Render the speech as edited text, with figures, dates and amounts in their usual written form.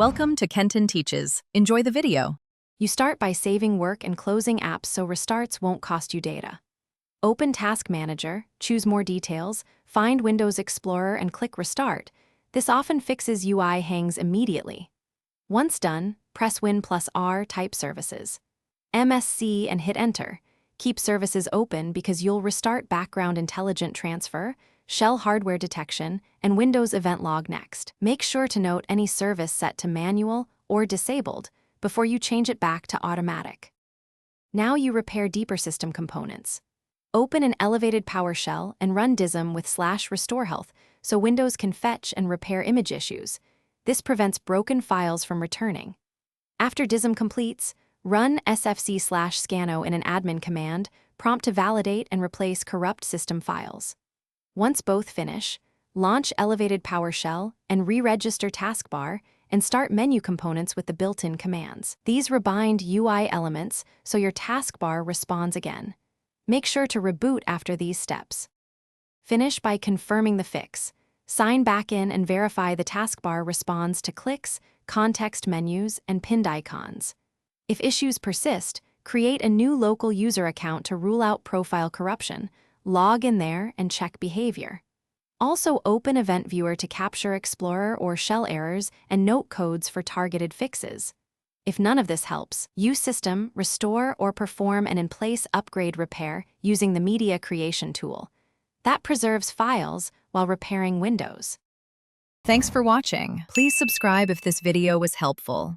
Welcome to Kenton Teaches. Enjoy the video. You start by saving work and closing apps so restarts won't cost you data. Open Task Manager, choose More Details, find Windows Explorer and click Restart. This often fixes UI hangs immediately. Once done, press Win+R, type Services. MSC and hit Enter. Keep services open because you'll restart Background Intelligent Transfer, Shell Hardware Detection, and Windows Event Log next. Make sure to note any service set to manual or disabled before you change it back to automatic. Now you repair deeper system components. Open an elevated PowerShell and run dism with /restorehealth so Windows can fetch and repair image issues. This prevents broken files from returning. After dism completes, run sfc/scano in an admin command, prompt to validate and replace corrupt system files. Once both finish, launch Elevated PowerShell and re-register Taskbar and start menu components with the built-in commands. These rebind UI elements so your Taskbar responds again. Make sure to reboot after these steps. Finish by confirming the fix. Sign back in and verify the Taskbar responds to clicks, context menus, and pinned icons. If issues persist, create a new local user account to rule out profile corruption. Log in there and check behavior. Also open Event Viewer to capture Explorer or Shell errors and note codes for targeted fixes. If none of this helps, use System, Restore, or perform an in-place upgrade repair using the Media Creation tool. That preserves files while repairing Windows. Thanks for watching. Please subscribe if this video was helpful.